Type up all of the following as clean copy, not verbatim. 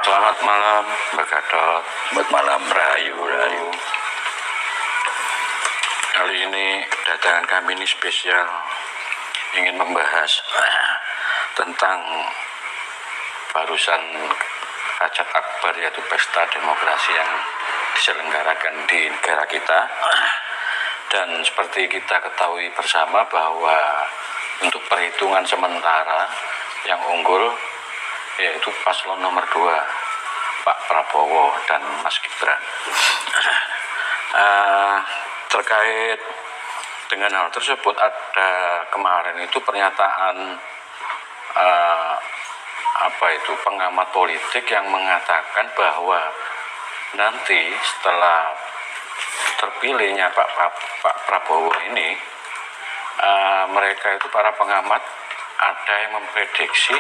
Selamat malam, Mbak Gatot. Selamat malam, Rayu. Kali ini kedatangan kami ini spesial ingin membahas tentang barusan hajat akbar, yaitu pesta demokrasi yang diselenggarakan di negara kita. Dan seperti kita ketahui bersama bahwa untuk perhitungan sementara yang unggul yaitu paslon nomor 2 Pak Prabowo dan Mas Gibran. Terkait dengan hal tersebut, ada kemarin itu pernyataan pengamat politik yang mengatakan bahwa nanti setelah terpilihnya Pak Prabowo ini, mereka itu para pengamat ada yang memprediksi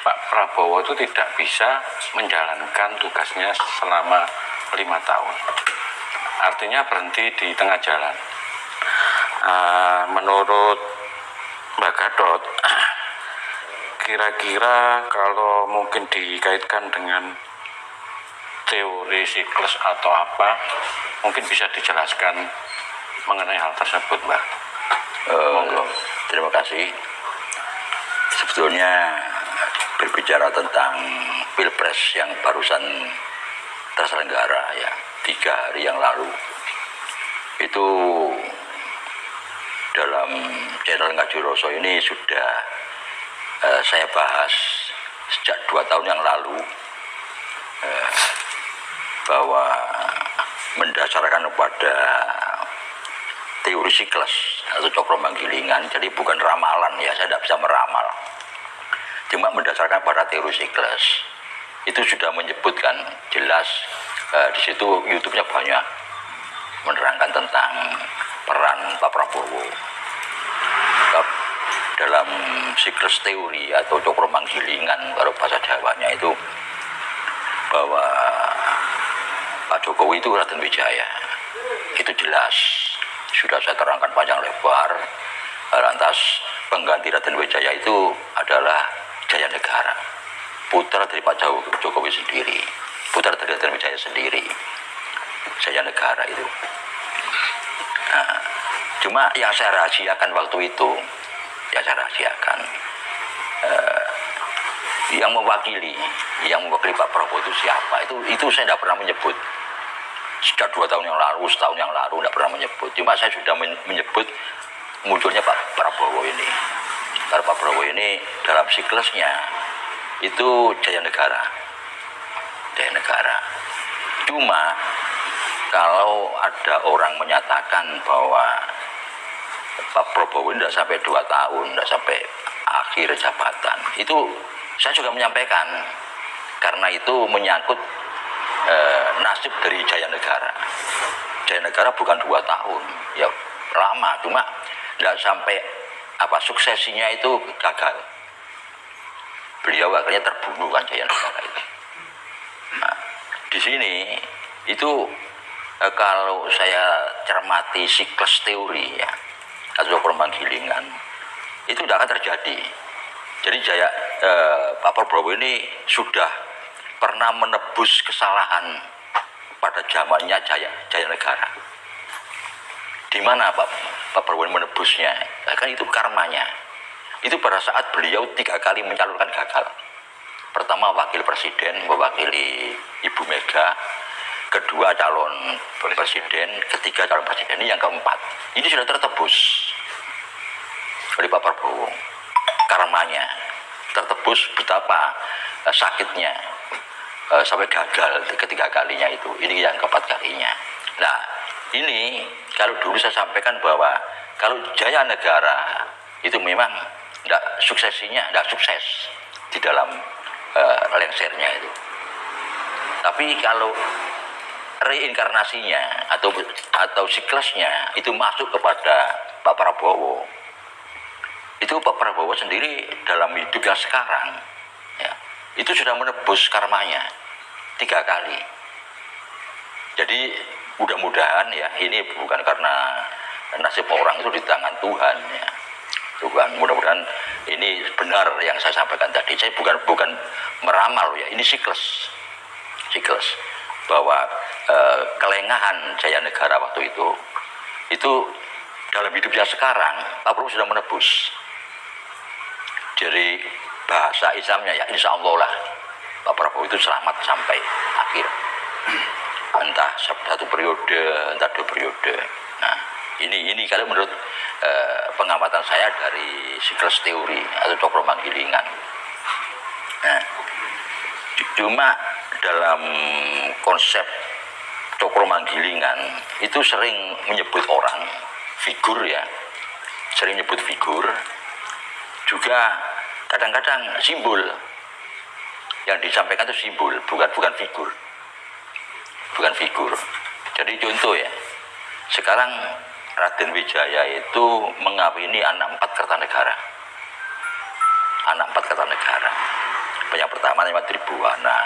Pak Prabowo itu tidak bisa menjalankan tugasnya selama 5 tahun. Artinya berhenti di tengah jalan. Menurut Mbak Gatot, kira-kira kalau mungkin dikaitkan dengan teori siklus atau apa, mungkin bisa dijelaskan mengenai hal tersebut, Mbak. Terima kasih. Sebetulnya berbicara tentang Pilpres yang barusan terselenggara ya 3 hari yang lalu, itu dalam channel Ngaji Roso ini sudah saya bahas sejak 2 tahun yang lalu, bahwa mendasarkan pada teori siklus atau cokro manggilingan, jadi bukan ramalan ya, saya tidak bisa meramal, cuma mendasarkan pada teori siklus. Itu sudah menyebutkan jelas, di situ YouTube-nya banyak menerangkan tentang peran Pak Prabowo dalam siklus teori atau cokro manggilingan, kalau bahasa Jawanya itu, bahwa Pak Jokowi itu Raden Wijaya. Itu jelas sudah saya terangkan panjang lebar. Lantas pengganti Raden Wijaya itu adalah Jaya Negara, putra dari Pak Jokowi sendiri, putra dari Raden Wijaya sendiri, Jaya Negara itu. Cuma yang saya rahasiakan waktu itu, yang mewakili Pak Prabowo itu siapa, itu saya tidak pernah menyebut. Sejak 2 tahun yang lalu, setahun yang lalu tidak pernah menyebut. Cuma saya sudah menyebut munculnya Pak Prabowo ini. Karena Pak Prabowo ini dalam siklusnya itu Jaya Negara. Cuma kalau ada orang menyatakan bahwa Pak Prabowo tidak sampai 2 tahun, tidak sampai akhir jabatan, itu saya juga menyampaikan, karena itu menyangkut nasib dari Jaya Negara. Jaya Negara bukan 2 tahun, ya lama, cuma tidak sampai suksesinya itu gagal. Beliau akhirnya terbunuh kan, Jaya Negara itu. Nah, di sini itu kalau saya cermati siklus teori ya, atau permanggilingan, itu tidak akan terjadi. Jadi Pak Prabowo ini sudah pernah menebus kesalahan pada zamannya Jaya Negara. Di mana Pak Prabowo menebusnya? Kan itu karmanya. Itu pada saat beliau 3 kali mencalonkan gagal. Pertama wakil presiden, mewakili Ibu Mega. Kedua calon presiden, ketiga calon presiden, ini yang keempat. Ini sudah tertebus oleh Pak Prabowo. Karmanya tertebus, betapa sakitnya sampai gagal ketiga kalinya itu. Ini yang keempat kalinya. Nah, ini kalau dulu saya sampaikan bahwa kalau Jaya Negara itu memang suksesinya tidak sukses di dalam lengsernya itu. Tapi kalau reinkarnasinya atau siklusnya itu masuk kepada Pak Prabowo, itu Pak Prabowo sendiri dalam hidupnya sekarang ya, itu sudah menebus karmanya 3 kali. Jadi mudah-mudahan ya, ini bukan karena nasib orang itu di tangan Tuhan ya. Tuhan, mudah-mudahan ini benar yang saya sampaikan tadi. Saya bukan meramal ya, ini siklus. siklus, bahwa kelengahan Jaya Negara waktu itu dalam hidupnya sekarang Pak Prabowo sudah menebus. Jadi bahasa Islamnya ya insya Allah lah Pak Prabowo itu selamat sampai akhir, entah satu periode, entah 2 periode. Nah ini kalau menurut pengamatan saya dari siklus teori atau Cokromanggilingan. Nah, cuma dalam konsep Cokromanggilingan itu sering menyebut orang figur ya, sering menyebut figur, juga kadang-kadang simbol yang disampaikan itu simbol, bukan figur, bukan figur. Jadi contoh ya, sekarang Raden Wijaya itu mengawini anak 4 Kertanegara, anak 4 Kertanegara. Yang pertama namanya Tribuana,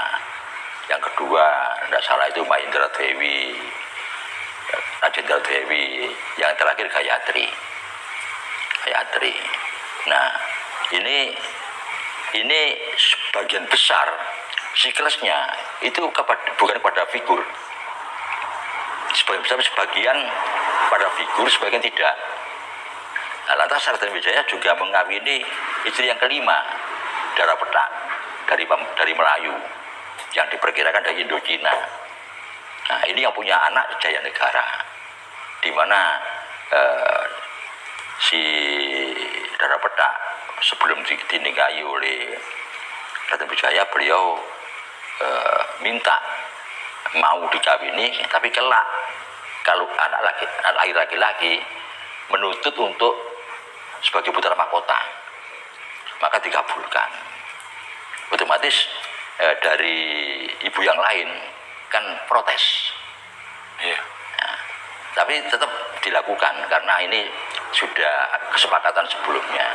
yang kedua tidak salah itu Mahendra Dewi, Rajendra Dewi, yang terakhir Gayatri. Nah ini sebagian besar siklusnya itu bukan pada figur, sebagian besar pada figur, sebagian tidak. Nah, lantas Raden Wijaya juga mengawini istri yang kelima, Dara Petak dari Melayu, yang diperkirakan dari Indochina. Nah ini yang punya anak Jaya Negara, di mana si Dara Petak sebelum dinikahi oleh Raden Wijaya, beliau minta mau dikawini, tapi kelak kalau anak laki-laki menuntut untuk sebagai putra mahkota, maka dikabulkan. Otomatis dari ibu yang lain kan protes. Iya. Nah, tapi tetap dilakukan karena ini sudah kesepakatan sebelumnya.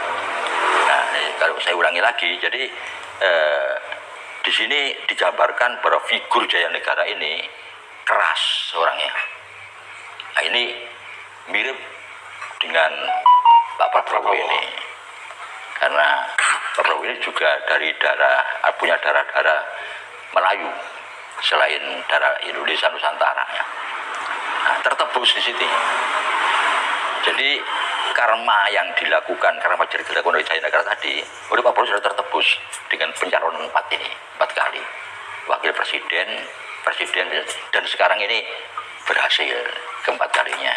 Nah, kalau saya ulangi lagi, jadi di sini digambarkan bahwa figur Jaya Negara ini keras orangnya. Nah, ini mirip dengan Pak Prabowo ini, karena Pak Prabowo ini juga punya darah Melayu selain darah Indonesia Nusantara ya. Nah, tertebus di situ. Jadi karma yang dilakukan, karma yang dilakukan oleh Jaya Negara tadi, oleh Pak Prabowo sudah tertebus dengan pencalonan 4 kali wakil presiden, dan sekarang ini berhasil keempat kalinya.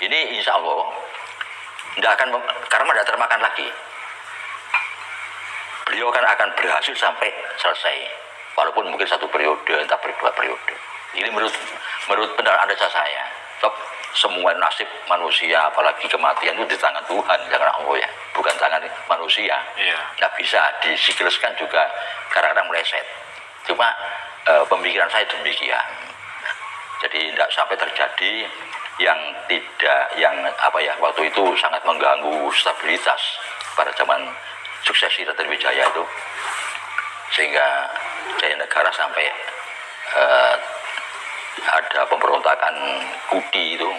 Ini insya Allah karma tidak termakan lagi. Beliau akan berhasil sampai selesai, walaupun mungkin 1 periode, entah 2 periode. Ini menurut analisa saya. Semua nasib manusia, apalagi kematian itu di tangan Tuhan, jangan Allah ya, bukan tangan manusia. Iya. Nggak bisa disikluskan juga, kadang-kadang meleset. Cuma pemikiran saya demikian. Jadi tidak sampai terjadi yang waktu itu sangat mengganggu stabilitas pada zaman suksesi Raden Wijaya itu, sehingga Jaya Negara sampai ada pemberontakan Kudi itu,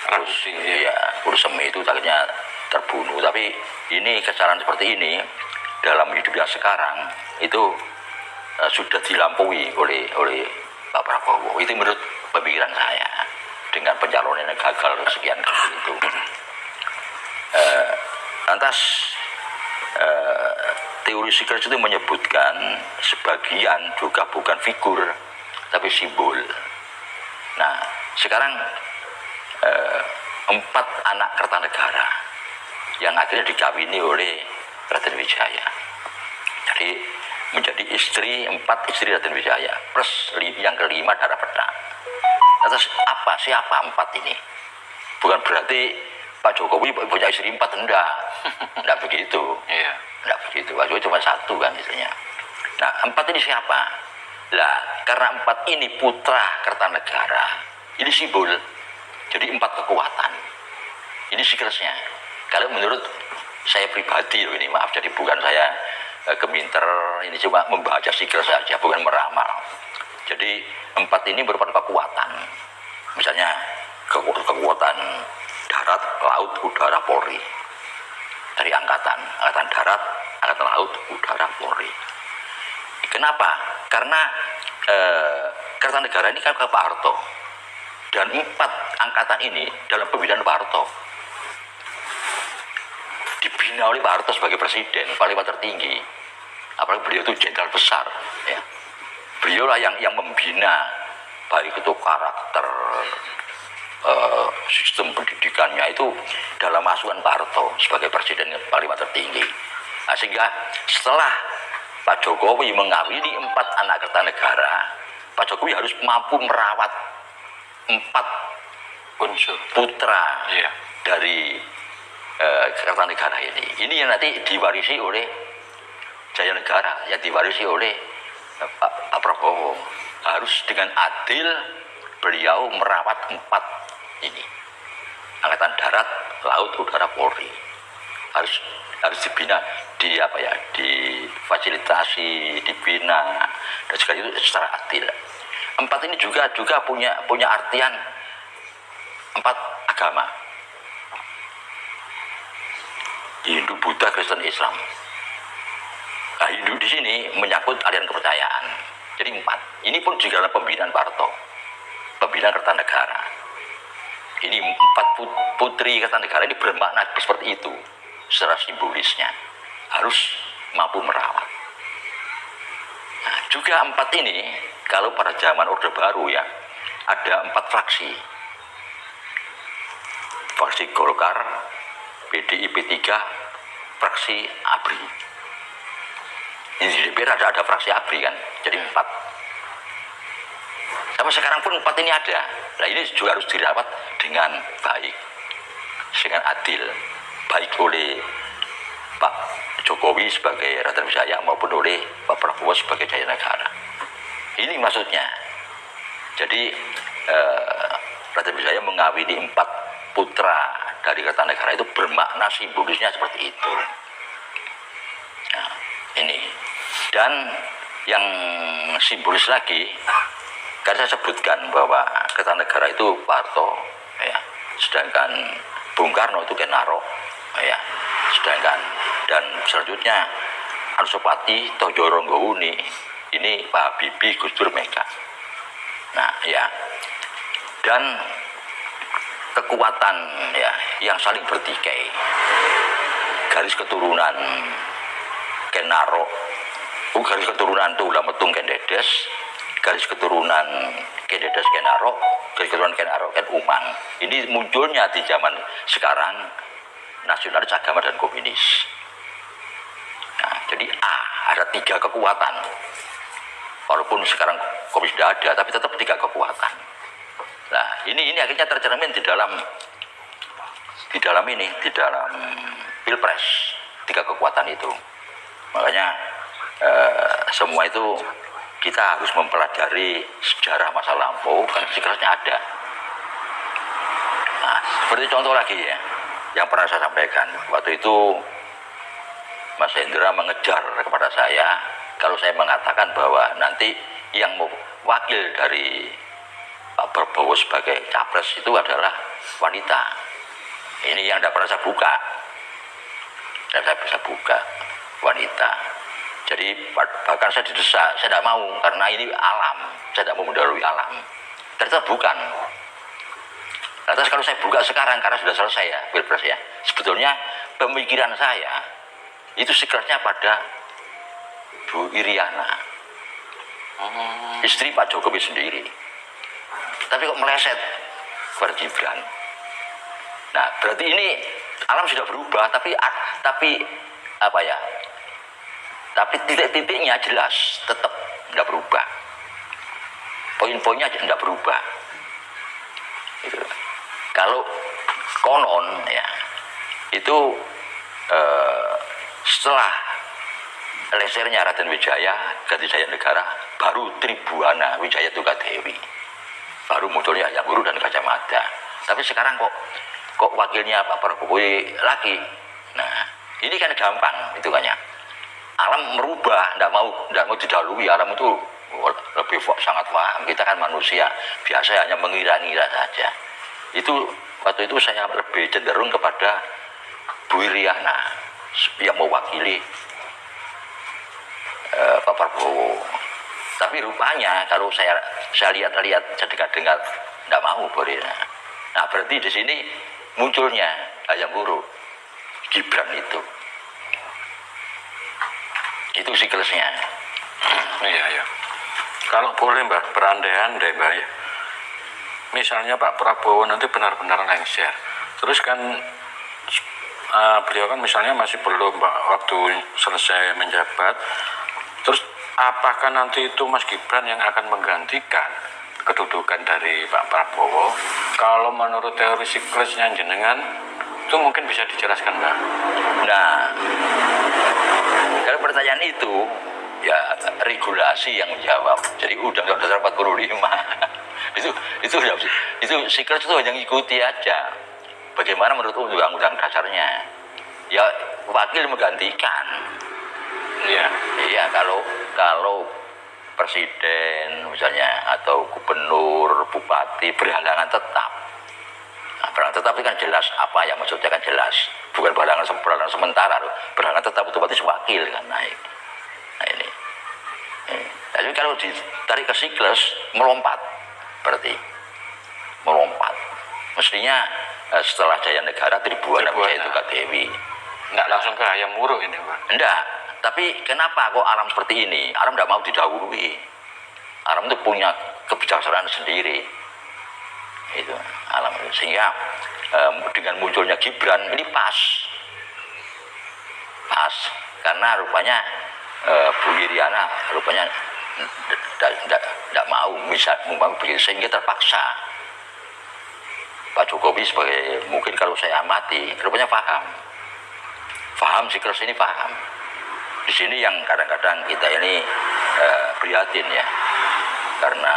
terus ya Kursemi itu akhirnya terbunuh. Tapi ini kesalahan seperti ini dalam hidupnya sekarang itu sudah dilampaui oleh Pak Prabowo. Itu menurut pemikiran saya, dengan pencalonan yang gagal sekian kali itu. Lantas teori siklus itu menyebutkan sebagian juga bukan figur tapi simbol. Nah sekarang 4 anak Kertanegara yang akhirnya dikawini oleh Raden Wijaya, jadi menjadi 4 istri Raden Wijaya plus yang kelima Dara Petak. Atas siapa 4 ini? Bukan berarti Pak Jokowi punya istri 4, enggak begitu. Iya. Enggak begitu, Pak Jokowi cuma 1 kan istrinya. Nah 4 ini siapa? Lah karena 4 ini putra Kertanegara, ini simbol. Jadi 4 kekuatan. Ini siklusnya. Kalau menurut saya pribadi loh ini, maaf, jadi bukan saya geminter, ini cuma membaca siklus saja, bukan meramal. Jadi 4 ini merupakan kekuatan. Misalnya kekuatan darat, laut, udara, Polri. Dari angkatan darat, angkatan laut, udara, Polri. Kenapa? Karena Kertanegara ini kan ke Pak Harto, dan 4 angkatan ini dalam pembinaan Pak Harto dibina oleh Pak Harto sebagai presiden, panglima tertinggi, apalagi beliau itu jenderal besar, ya. Beliau lah yang membina baik itu karakter, sistem pendidikannya itu dalam masukan Pak Harto sebagai presiden panglima tertinggi. Nah, sehingga setelah Pak Jokowi mengawini 4 anak Kertanegara, Pak Jokowi harus mampu merawat 4 unsur putra iya. dari Kertanegara ini. Ini yang nanti diwarisi oleh Jayanegara, yang diwarisi oleh Pak Prabowo. Harus dengan adil beliau merawat 4 ini. Angkatan Darat, Laut, Udara, Polri. Harus dibina, difasilitasi, dibina, dan segala itu secara adil. 4 ini juga punya artian 4 agama. Hindu, Buddha, Kristen, Islam. Nah, Hindu di sini menyangkut aliran kepercayaan. Jadi 4. Ini pun juga dalam pembinaan Pak Harto, pembinaan Kertanegara. Ini 4 putri Kertanegara ini bermakna seperti itu. Secara simbolisnya harus mampu merawat. Nah, juga 4 ini kalau pada zaman Orde Baru ya ada 4 fraksi. Fraksi Golkar, PDIP 3, fraksi ABRI. Ini di DPR ada fraksi ABRI kan, jadi 4. Sampai sekarang pun 4 ini ada. Nah, ini juga harus dirawat dengan baik, dengan adil, baik oleh Pak Jokowi sebagai Raden Wijaya maupun oleh Pak Prabowo sebagai Jayanegara. Ini maksudnya. Jadi Raden Wijaya mengawini 4 putra dari Kertanegara itu bermakna simbolisnya seperti itu. Nah, ini. Dan yang simbolis lagi, kan saya sebutkan bahwa Kertanegara itu Pak Harto, ya, sedangkan Bung Karno itu Ken Arok, ya, sedangkan dan selanjutnya Anusapati, Tojo Ronggouni, ini Pak Habibie, Gus Dur, Mega. Nah, ya, dan kekuatan ya yang saling bertikai, garis keturunan Ken Arok, garis keturunan Tulah Metung Ken Dedes, garis keturunan Ken Dedes Ken Arok, garis keturunan Ken Arok Ken Umang. Ini munculnya di zaman sekarang nasionalis, agama, dan komunis. Nah, jadi ada 3 kekuatan. Walaupun sekarang komunis tidak ada, tapi tetap 3 kekuatan. Nah, ini akhirnya tercermin di dalam Pilpres, 3 kekuatan itu. Makanya semua itu kita harus mempelajari sejarah masa lampau karena sejarahnya ada. Nah, seperti contoh lagi ya, yang pernah saya sampaikan waktu itu, Mas Hendra mengejar kepada saya kalau saya mengatakan bahwa nanti yang wakil dari Pak Prabowo sebagai capres itu adalah wanita. Ini yang tidak pernah saya buka. Dan saya bisa buka wanita. Jadi bahkan saya didesak, saya tidak mau karena ini alam. Saya tidak mau mendahului alam. Ternyata bukan. Lantas kalau saya buka sekarang karena sudah selesai ya Pilpres ya. Sebetulnya pemikiran saya itu sekelanya pada Bu Iriana, istri Pak Jokowi sendiri. Tapi kok meleset kepada Gibran. Nah, berarti ini alam sudah berubah, tapi apa ya? Tapi titik-titiknya jelas, tetap tidak berubah. Poin-poinnya tidak berubah. Gitu. Kalau konon ya, itu setelah lesernya Raden Wijaya ganti Jayanegara, baru Tribuana Wijaya Tunggadewi. Baru munculnya Hayam Wuruk dan Gajah Mada. Tapi sekarang kok wakilnya Pak Prabowo lagi. Nah, ini kan gampang hitungannya. Alam merubah, tidak mau didahului. Alam itu lebih sangat paham. Kita kan manusia biasa hanya mengira-ngira saja. Itu waktu itu saya lebih cenderung kepada Bu Iriana yang mewakili Pak Prabowo. Tapi rupanya kalau saya lihat-lihat, saya dengar tidak mau boleh. Nah berarti di sini munculnya ayam buruk Gibran itu siklusnya. Iya, iya. Kalau boleh Mbak, berandai-andai Mbak ya. Misalnya Pak Prabowo nanti benar-benar lengser. Terus kan beliau kan misalnya masih belum Pak waktu selesai menjabat. Terus apakah nanti itu Mas Gibran yang akan menggantikan kedudukan dari Pak Prabowo? Kalau menurut teori siklusnya jenengan itu mungkin bisa dijelaskan Mbak. Nah, kalau pertanyaan itu ya regulasi yang menjawab. Jadi Undang-Undang Dasar 45 itu siklus itu hanya ngikuti aja. Bagaimana menurut Undang-Undang Dasarnya? Ya wakil menggantikan. Iya. Iya, kalau presiden misalnya atau gubernur, bupati berhalangan tetap. Nah, berhalangan tetap itu kan jelas apa yang maksudnya kan jelas. Bukan berhalangan sementara, berhalangan tetap otomatis wakil kan naik. Nah ini. Tapi kalau ditarik ke siklus melompat, berarti melompat. Mestinya setelah Jaya Negara Tribuana itu Kak Dewi. Enggak langsung ke ayam muruk ini Pak. Enggak. Tapi kenapa kok Aram seperti ini? Aram tidak mau didahului. Aram itu punya kebijaksanaan sendiri. Itu Alam itu. Sehingga dengan munculnya Gibran ini pas. Karena rupanya Bu Iriana rupanya tidak mau begitu, sehingga terpaksa Pak Jokowi sebagai, mungkin kalau saya amati rupanya paham siklus ini paham. Di sini yang kadang-kadang kita ini prihatin ya, karena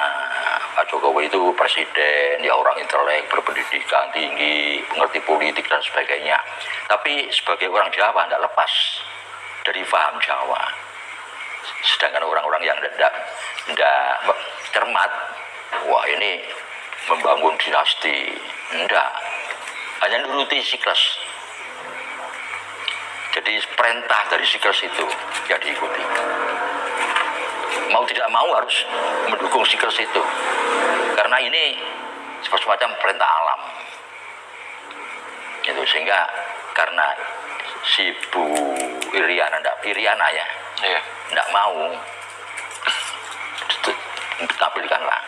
Pak Jokowi itu presiden, ya orang intelek, berpendidikan tinggi, mengerti politik dan sebagainya. Tapi sebagai orang Jawa tidak lepas dari paham Jawa. Sedangkan orang-orang yang tidak cermat, wah ini membangun dinasti, enggak, hanya nuruti siklus. Jadi perintah dari siklus itu yang diikuti. Mau tidak mau harus mendukung siklus itu, karena ini semacam perintah alam. Itu sehingga karena si Bu Iriana ya, tidak mau ditampilkanlah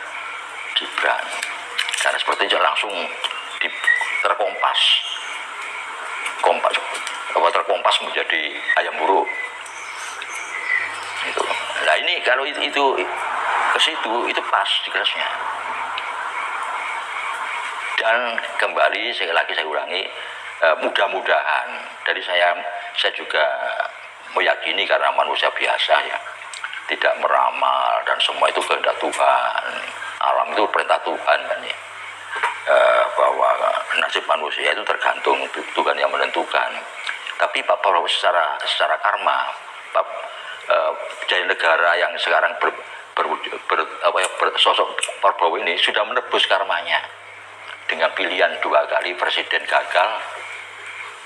Gibran, karena seperti itu langsung terkompas menjadi ayam buruk itu. Nah ini kalau itu ke situ itu pas siklusnya. Dan kembali sekali lagi saya ulangi, mudah-mudahan dari saya juga meyakini, karena manusia biasa ya, tidak meramal dan semua itu kehendak Tuhan. Alam itu perintah Tuhan kan ya, bahwa nasib manusia itu tergantung Tuhan yang menentukan. Tapi Pak Prabowo secara karma, Jaya Negara yang sekarang sosok Prabowo ini sudah menebus karmanya dengan pilihan 2 kali presiden gagal,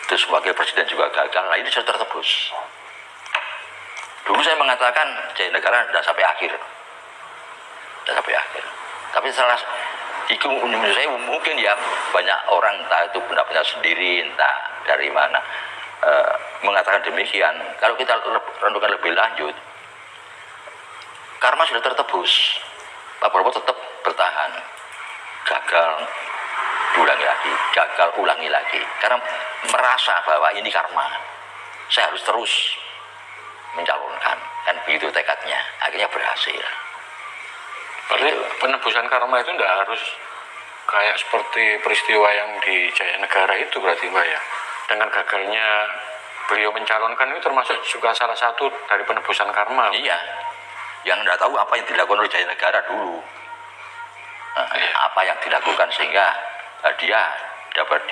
terus sebagai presiden juga gagal. Nah ini sudah tertebus. Dulu saya mengatakan Jaya Negara tidak sampai akhir. Tapi setelah itu menurut saya mungkin ya banyak orang, entah itu pendapatnya sendiri, entah dari mana, mengatakan demikian. Kalau kita renungkan lebih lanjut, karma sudah tertebus. Pak Prabowo tetap bertahan, gagal ulangi lagi, karena merasa bahwa ini karma, saya harus terus mencalonkan, kan begitu tekadnya. Akhirnya berhasil. Berarti penebusan karma itu tidak harus kayak seperti peristiwa yang di Jaya Negara itu berarti Mbak ya? Dengan gagalnya beliau mencalonkan itu termasuk juga salah satu dari penebusan karma. Iya, yang tidak tahu apa yang dilakukan oleh Jaya Negara dulu, apa yang dilakukan sehingga dia dapat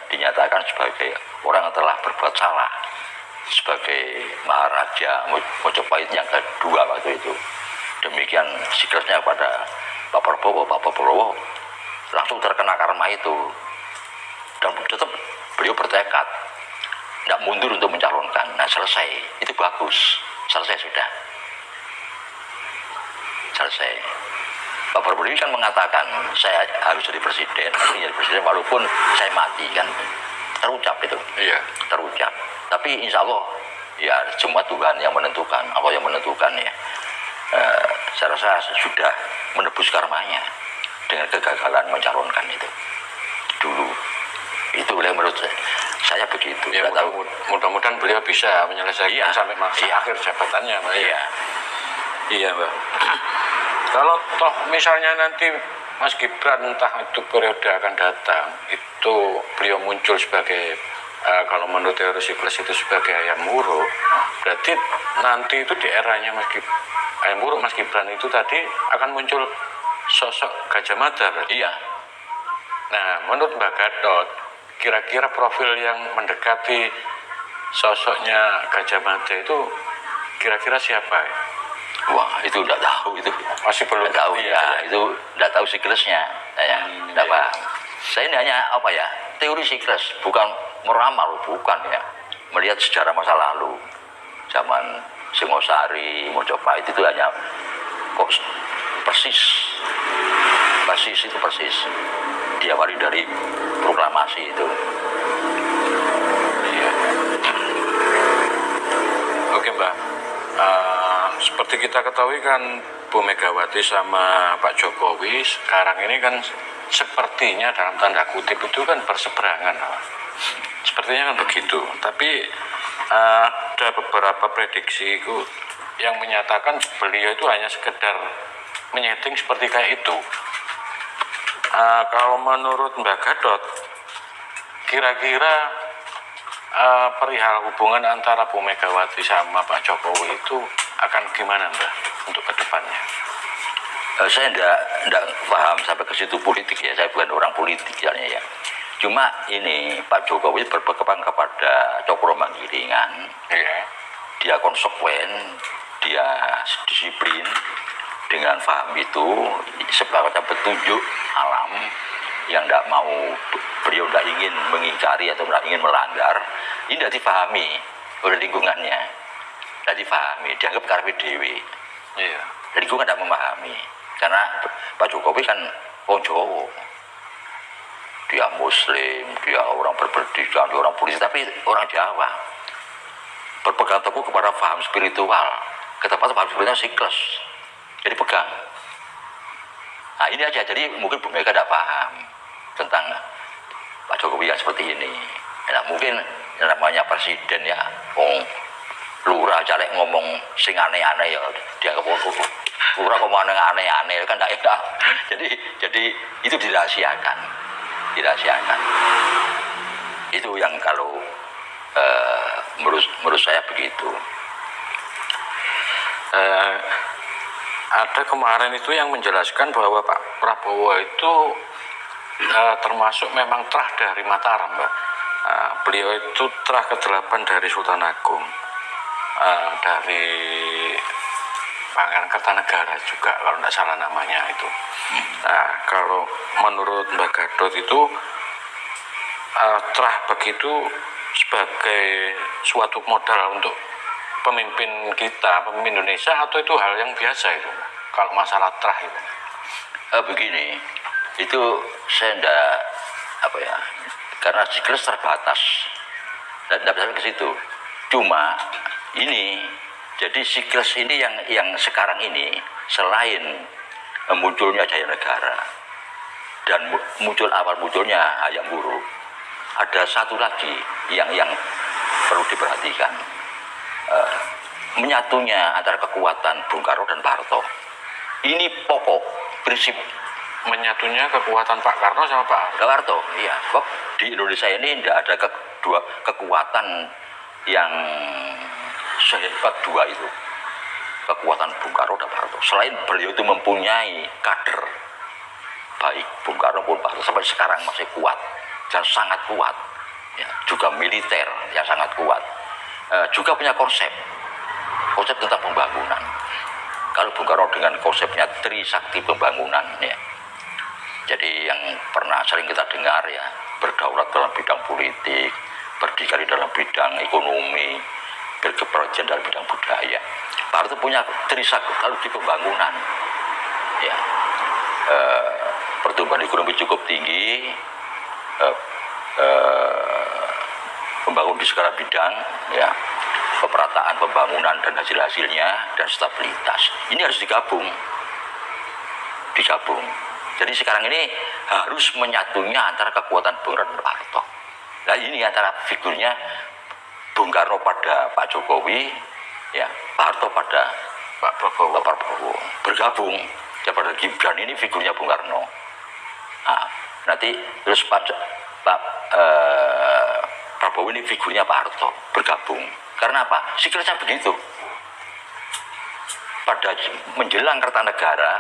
dinyatakan sebagai orang yang telah berbuat salah, sebagai Maharaja Mojopahit yang kedua waktu itu. Demikian siklusnya pada Pak Prabowo langsung terkena karma itu, dan tetap beliau bertekad tidak mundur untuk mencalonkan. Nah selesai, itu bagus, selesai sudah. selesai. Pak Prabowo ini kan mengatakan saya harus jadi presiden, nanti jadi presiden walaupun saya mati kan, terucap itu, Iya. terucap. Tapi insya Allah ya cuma Tuhan yang menentukan, Allah yang menentukan ya. Saya rasa sudah menebus karmanya dengan kegagalan mencalonkan itu dulu. Itu boleh menurut saya begitu. Ya, Nggak tahu. mudah-mudahan beliau bisa menyelesaikan Iya. sampai masa Iya. akhir jabatannya, Mbak. Iya. Iya, Mbak. Kalau toh misalnya nanti Mas Gibran entah itu periode akan datang, itu beliau muncul sebagai kalau menurut teori siklus itu sebagai ayam wuruk, berarti nanti itu di eranya ayam wuruk Mas Gibran itu tadi akan muncul sosok Gajah Mada. Berarti. Iya. Nah, menurut Mbak Gatot, kira-kira profil yang mendekati sosoknya Gajah Mada itu kira-kira siapa ya? Wah, itu udah tahu itu. Masih belum Nggak tahu tahu ya, itu udah tahu siklusnya. Saya nggak iya. paham. Saya ini hanya apa ya, teori siklus, bukan meramal, bukan ya. Melihat sejarah masa lalu, zaman Singosari, Mojopahit itu hanya kok persis, itu persis. Diawali dari proklamasi itu. Iya. Oke, Mbak. Seperti kita ketahui kan Bu Megawati sama Pak Jokowi sekarang ini kan sepertinya dalam tanda kutip itu kan berseberangan, Pak. Sepertinya kan begitu. Tapi ada beberapa prediksi itu yang menyatakan beliau itu hanya sekedar menyeting seperti kayak itu. Kalau menurut Mbak Gatot, kira-kira perihal hubungan antara Bu Megawati sama Pak Jokowi itu akan gimana, Mbak, untuk kedepannya? Saya enggak paham sampai ke situ politik ya, saya bukan orang politik misalnya ya. Cuma ini Pak Jokowi berpegang kepada Cokro Manggilingan, Iya. dia konsekuen, dia disiplin dengan paham itu sebagai petunjuk alam yang tidak mau, beliau tidak ingin mengingkari atau tidak ingin melanggar, ini tidak dipahami oleh lingkungannya, tidak dipahami, dianggap karpe dewi. Iya. Lingkungan tidak memahami, karena Pak Jokowi kan orang Jawa, dia Muslim, dia orang berpendidikan, dia orang politik, tapi orang Jawa berpegang teguh kepada paham spiritual, ketepatan paham spiritual siklus, jadi pegang. Nah ini aja, jadi mungkin Bu Mega tidak paham tentang Pak Jokowi yang seperti ini. Nah, mungkin yang namanya presiden ya, lurah caleg ngomong sing aneh-aneh ya, dia lurah ngomong aneh-aneh kan tidak enak. Jadi itu dirahasiakan. Itu yang kalau menurut saya begitu. Ada kemarin itu yang menjelaskan bahwa Pak Prabowo itu termasuk memang terah dari Mataram, Mbak. Beliau itu terah ke-8 dari Sultan Agung, dari Pangeran Kertanegara juga kalau tidak salah namanya itu. Nah, kalau menurut Mbak Gatot itu terah begitu sebagai suatu modal untuk pemimpin kita, pemimpin Indonesia, atau itu hal yang biasa itu kalau masalah terah itu? Begini, itu saya enggak karena siklus terbatas dan tidak bisa ke situ. Cuma ini, jadi siklus ini yang sekarang ini selain munculnya Jaya Negara dan awal munculnya Hayam Wuruk, ada satu lagi yang perlu diperhatikan. Menyatunya antara kekuatan Bung Karno dan Pak Harto. Ini pokok prinsip. Menyatunya kekuatan Pak Karno sama Pak Harto, iya. Sebab di Indonesia ini tidak ada dua kekuatan yang sehebat dua itu. Kekuatan Bung Karno dan Pak Harto. Selain beliau itu mempunyai kader, baik Bung Karno pun Pak Harto sampai sekarang masih kuat dan sangat kuat. Ya, juga militer yang sangat kuat. Juga punya konsep tentang pembangunan. Kalau Bung Karno dengan konsepnya Trisakti pembangunan ya. Jadi yang pernah sering kita dengar ya, berdaulat dalam bidang politik, berdikari dalam bidang ekonomi, berkeprojektan dalam bidang budaya. Pak Harto punya Trisakti kalau di pembangunan. ya. Pertumbuhan ekonomi cukup tinggi, pembangun di segala bidang, ya, pemerataan pembangunan dan hasil-hasilnya, dan stabilitas. Ini harus digabung. Jadi sekarang ini harus menyatunya antara kekuatan Bung Karno dan Pak Harto. Nah ini antara figurnya Bung Karno pada Pak Jokowi, ya, Pak Harto pada Pak Prabowo. Bergabung. Ya, pada Gibran ini figurnya Bung Karno. Nah, nanti terus Pak Prabowo ini figurnya Pak Harto, bergabung. Karena apa? Siklusnya begitu. Pada menjelang Kertanegara,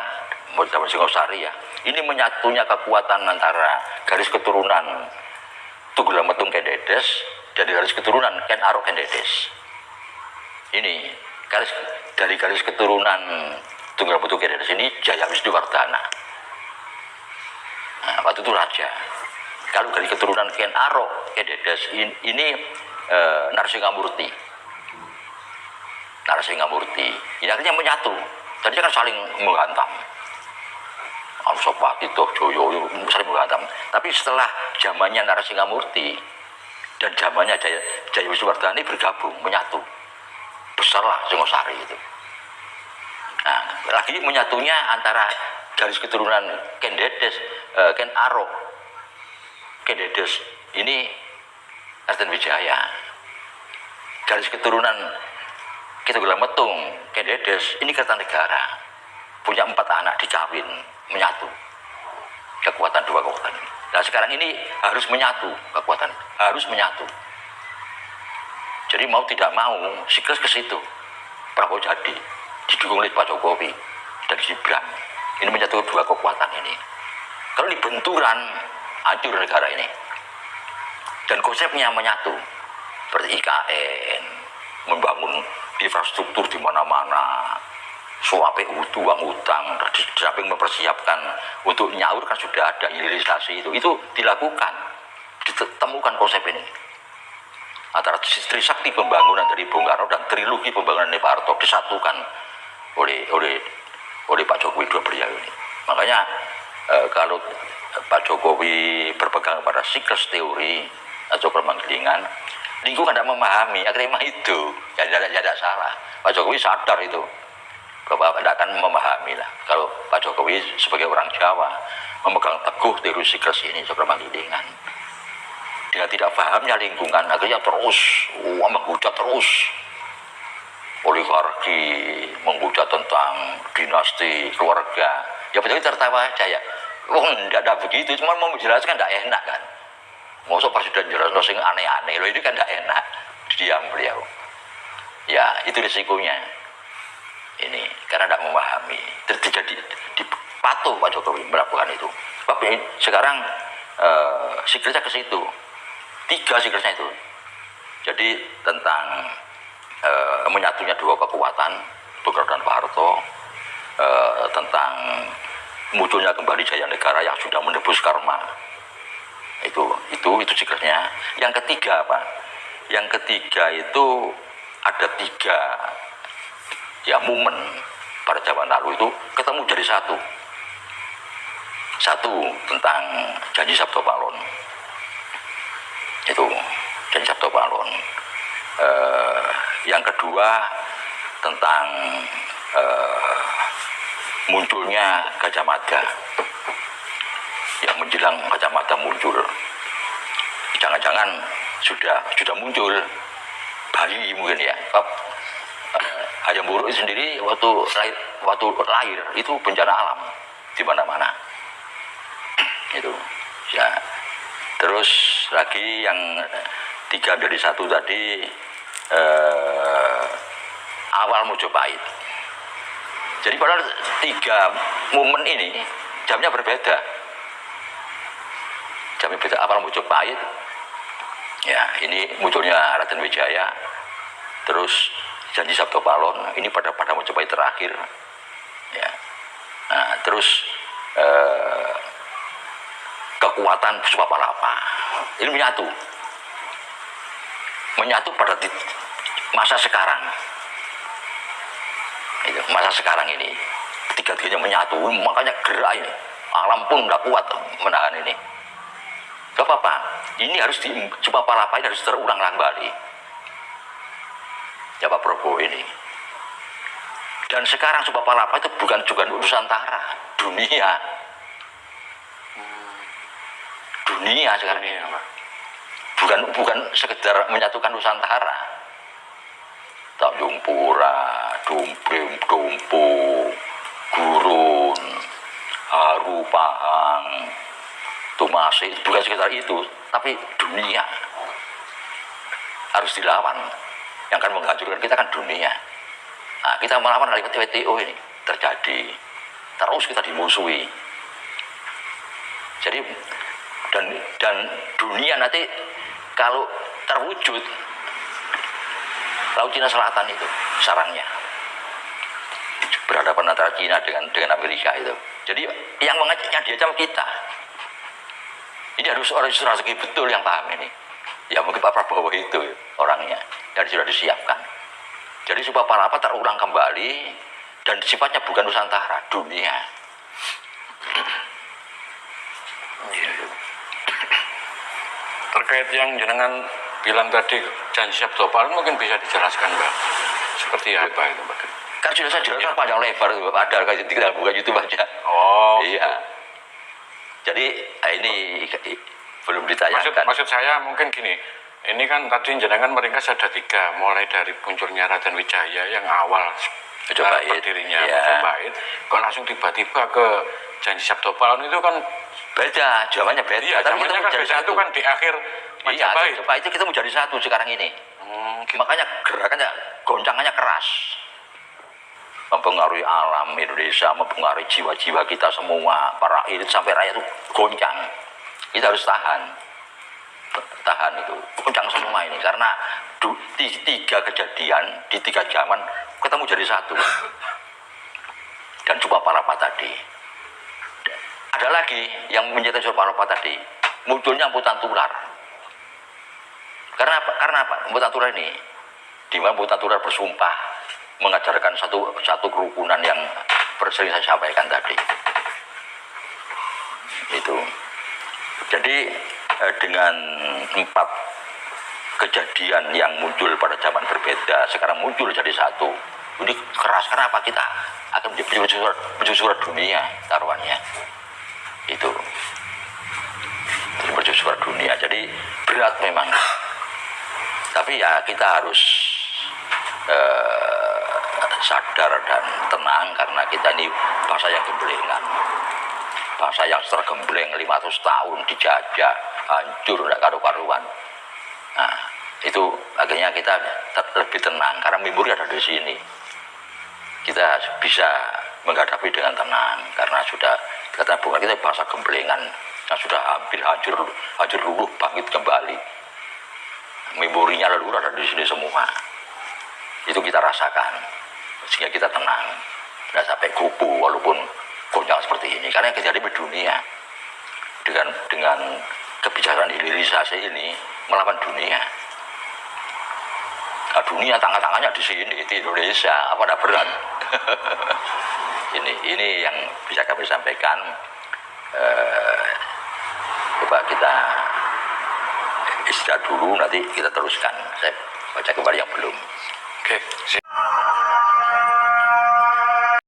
mau zaman Singosari ya, ini menyatunya kekuatan antara garis keturunan Tunggal Metung Kendedes dan garis keturunan Ken Arok Kendedes. Ini dari garis keturunan Tunggal Metung Kendedes ini Jaya Wisnuwardana. Nah, waktu itu raja. Kalau dari keturunan Ken Arok Kendedes ini Narasimhamurti. Ini artinya menyatu. Tadinya kan saling menghantam. Amsopati toh Joyo saling menghantam. Tapi setelah zamannya Narasimhamurti dan zamannya Jaya Wisnuwardana ini bergabung, menyatu. Besarlah Singosari itu. Nah, lagi menyatunya antara garis keturunan Kendedes, Ken Arok Kendedes ini Raden Wijaya. Garis keturunan Tunggal Metung Kendedes ini Kertanegara, punya 4 anak dikawin, menyatu kekuatan dua kekuatan ini. Nah sekarang ini harus menyatu kekuatan, harus menyatu. Jadi mau tidak mau siklus ke situ. Prabowo jadi didukung oleh Pak Jokowi dan Gibran. Ini menyatu dua kekuatan ini. Kalau ini benturan, hancur negara ini. Dan konsepnya menyatu, seperti IKN, membangun infrastruktur di mana-mana, suape uang utang, di samping mempersiapkan untuk nyaur kan sudah ada hilirisasi itu dilakukan, ditemukan konsep ini antara trisakti pembangunan dari Bung Karno dan trilogi pembangunan Pak Harto disatukan oleh Pak Jokowi dua beliau ini. Makanya kalau Pak Jokowi berpegang pada siklus teori atau permanggilingan, lingkungan tidak memahami, akhirnya itu ya tidak salah. Pak Jokowi sadar itu bahwa tidak akan memahami lah. Kalau Pak Jokowi sebagai orang Jawa memegang teguh teori siklus ini permanggilingan, dia tidak pahamnya lingkungan, akhirnya terus menghujat terus oligarki, menghujat tentang dinasti keluarga. Ya betul tertawa aja ya. Oh tidak begitu, cuma mau menjelaskan tidak enak kan. Maksud presiden jelas sing aneh-aneh, loh ini kan tidak enak. Diam beliau. Ya itu risikonya. Ini karena tidak memahami. Terjadi dipatuh Pak Jokowi melakukan itu. Tapi sekarang siklusnya ke situ. 3 siklusnya itu. Jadi tentang menyatunya dua kekuatan, Bung Karno dan Pak Harto, tentang munculnya kembali Jaya Negara yang sudah menebus karma. Itu siklusnya. Yang ketiga apa? Yang ketiga itu ada 3 ya momen pada zaman lalu itu ketemu jadi satu tentang janji Sabto Palon. Itu janji Sabto Palon. Yang kedua tentang munculnya Gajah Mada. Yang menjelang Gajah Mada muncul, jangan-jangan sudah muncul bayi mungkin ya. Hayam Wuruk sendiri waktu lahir itu bencana alam di mana-mana. Itu ya. Terus lagi yang 3 dari 1 tadi awal Mojopahit. Jadi padahal 3 momen ini jamnya berbeda. Jamnya beda. Awal Mojopahit, ya ini munculnya Raden Wijaya. Terus janji Sabto Palon ini pada Mojopahit terakhir. Ya. Nah, terus kekuatan Supapalapa ini menyatu pada masa sekarang. Itu masa sekarang ini tiga-tiganya menyatu, makanya gerak ini. Alam pun nggak kuat menahan ini. Gak apa-apa, ini harus Sumpah Palapa ini harus terulang kembali. Ya Pak Prabowo ini. Dan sekarang Sumpah Palapa itu bukan juga Nusantara, dunia. Dunia sekarang ini. Bukan sekedar menyatukan Nusantara. Tanjung Pura, Dumpu, Gurun, Haru, Pahang, Tumasi, bukan sekedar itu, tapi dunia harus dilawan. Yang akan menghancurkan kita kan dunia. Nah, kita melawan kalimat WTO ini terjadi, terus kita dimusuhi. Jadi dan dunia nanti kalau terwujud Laut Cina Selatan itu sarangnya berhadapan antara Cina dengan Amerika itu. Jadi yang mengajaknya dia sama kita. Ini harus orang strategi betul yang paham ini. Ya mungkin Pak Prabowo itu orangnya yang sudah disiapkan. Jadi Sumpah Palapa terulang kembali dan sifatnya bukan Nusantara, dunia. Terkait yang jenengan bilang tadi janji Sabtu Palem mungkin bisa dijelaskan Mbak. Seperti apa itu Mbak? Kan sudah saya jelaskan panjang lebar itu, ada kayak tinggal buka YouTube aja. Oh. Iya. Jadi ini belum ditayangkan. Maksud saya mungkin gini, ini kan tadi jenengan meringkas ada 3, mulai dari munculnya Raden Wijaya yang awal berdirinya Majapahit, kok langsung tiba-tiba ke janji Sabtu Palem itu kan beda, jawabannya beda. Iya, tapi kita kan beda itu kan di akhir Majapahit. Iya, itu kita mau jadi satu sekarang ini. Gitu. Makanya gerakannya, goncangannya keras. Mempengaruhi alam Indonesia, mempengaruhi jiwa-jiwa kita semua, para elit sampai rakyat itu goncang. Kita harus tahan itu, goncang semua ini karena 3 kejadian di 3 zaman ketemu jadi satu. Dan Sumpah Palapa tadi. Ada lagi yang menjadi Sumpah Palapa tadi, munculnya amputan tular. Karena apa? Amputan tular ini, di mana amputan tular bersumpah mengajarkan satu kerukunan yang sering saya sampaikan tadi. Itu. Jadi dengan 4 kejadian yang muncul pada zaman berbeda, sekarang muncul jadi satu. Ini keras, kenapa kita akan menjadi surat dunia taruhannya. Itu. Menjadi surat dunia. Jadi berat memang. Tapi ya kita harus sadar dan tenang karena kita ini bangsa yang gemblengan, bangsa yang tergembleng 500 tahun dijajah, hancur, tidak karu-karuan. Nah, itu akhirnya kita lebih tenang karena memori ada di sini. Kita bisa menghadapi dengan tenang karena sudah kata bukan kita bangsa gemblengan yang sudah hampir hancur luluh bangkit kembali. Memorinya leluhur ada di sini semua. Itu kita rasakan. Sehingga kita tenang, tidak sampai kubu walaupun gonjang seperti ini. Karena yang terjadi di dunia dengan kebijakan hilirisasi ini melawan dunia. Nah, dunia tangan-tangannya di sini di Indonesia, apa ada berat? ini yang bisa kami sampaikan. Coba kita istirahat dulu, nanti kita teruskan. Saya baca kembali yang belum. Oke.